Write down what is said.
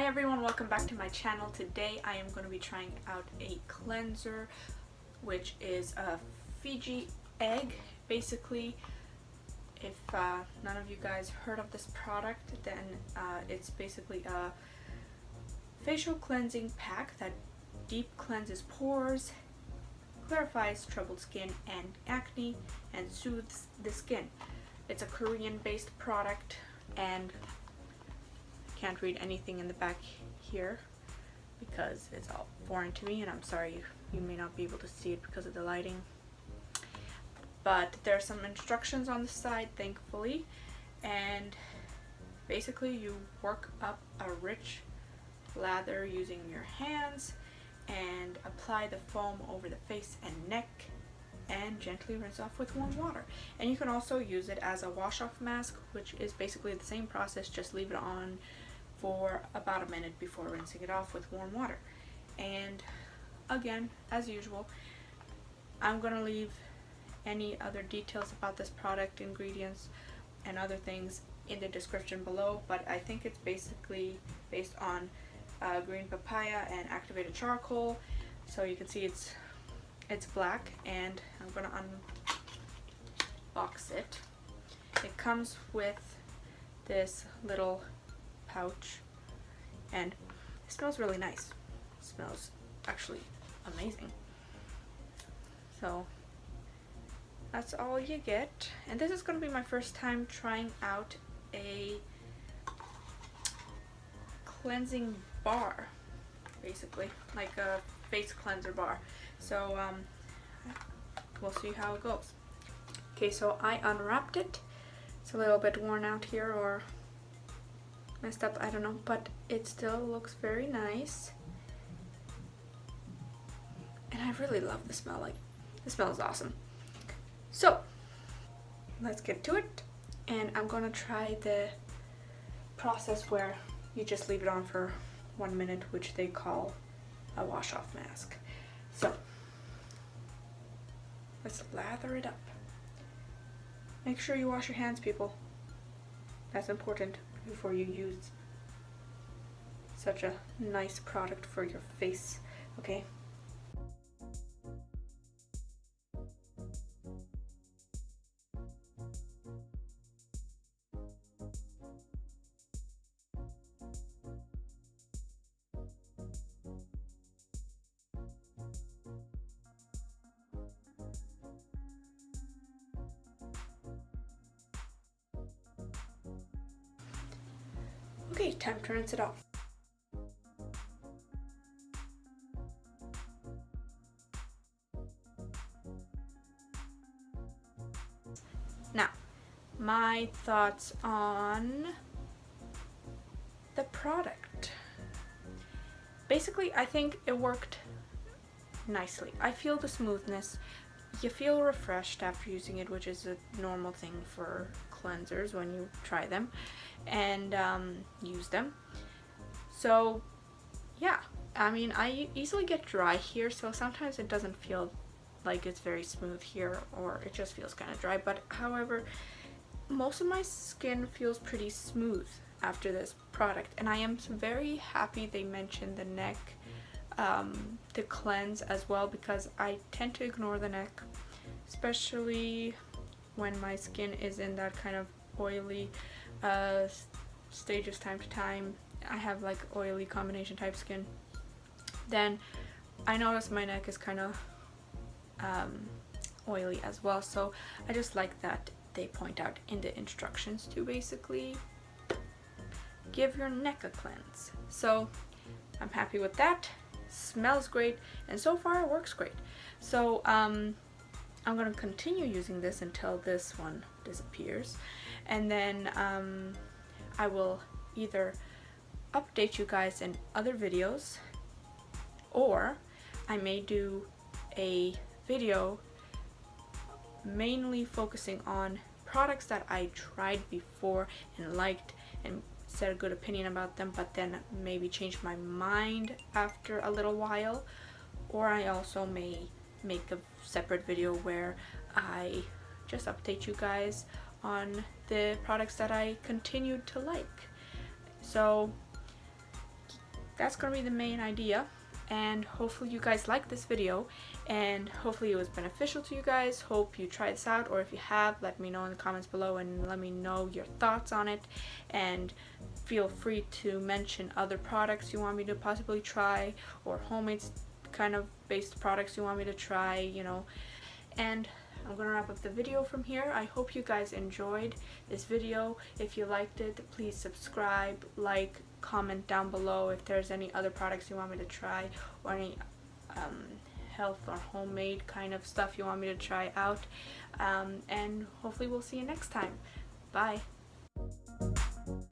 everyone, welcome back to my channel. Today I am going to be trying out a cleanser which is a Fiji Egg. Basically, if none of you guys heard of this product, then it's basically a facial cleansing pack that deep cleanses pores, clarifies troubled skin and acne, and soothes the skin. It's a Korean based product, and can't read anything in the back here because it's all foreign to me, and I'm sorry you may not be able to see it because of the lighting, but there are some instructions on the side, thankfully. And basically you work up a rich lather using your hands and apply the foam over the face and neck and gently rinse off with warm water. And you can also use it as a wash-off mask, which is basically the same process, just leave it on for about a minute before rinsing it off with warm water. And again, as usual, I'm gonna leave any other details about this product, ingredients and other things in the description below, but I think it's basically based on green papaya and activated charcoal. So you can see it's black, and I'm gonna unbox it. It comes with this little pouch and it smells really nice. It smells actually amazing. So that's all you get, and this is going to be my first time trying out a cleansing bar, basically like a face cleanser bar. So we'll see how it goes. Okay, so I unwrapped it. It's a little bit worn out here or messed up, I don't know, but it still looks very nice, and I really love the smell. Like, the smell is awesome. So let's get to it, and I'm gonna try the process where you just leave it on for 1 minute, which they call a wash-off mask. So let's lather it up. Make sure you wash your hands, people. That's important before you use such a nice product for your face, okay? Okay, time to rinse it off. Now, my thoughts on the product. Basically, I think it worked nicely. I feel the smoothness. You feel refreshed after using it, which is a normal thing for cleansers when you try them and use them. So yeah, I mean, I easily get dry here, so sometimes it doesn't feel like it's very smooth here, or it just feels kind of dry, but however, most of my skin feels pretty smooth after this product, and I am very happy they mentioned the neck to cleanse as well, because I tend to ignore the neck, especially when my skin is in that kind of oily stages time to time. I have like oily combination type skin. Then I notice my neck is kind of oily as well, so I just like that they point out in the instructions to basically give your neck a cleanse. So I'm happy with that. Smells great, and so far it works great. So I'm gonna continue using this until this one disappears, and then I will either update you guys in other videos, or I may do a video mainly focusing on products that I tried before and liked and said a good opinion about them, but then maybe change my mind after a little while. Or I also may make a separate video where I just update you guys on the products that I continued to like. So that's gonna be the main idea, and hopefully you guys like this video, and hopefully it was beneficial to you guys. Hope you try this out, or if you have, let me know in the comments below and let me know your thoughts on it, and feel free to mention other products you want me to possibly try, or homemade kind of based products you want me to try, you know. And I'm gonna wrap up the video from here. I hope you guys enjoyed this video. If you liked it, please subscribe, like, comment down below if there's any other products you want me to try, or any health or homemade kind of stuff you want me to try out, and hopefully we'll see you next time. Bye.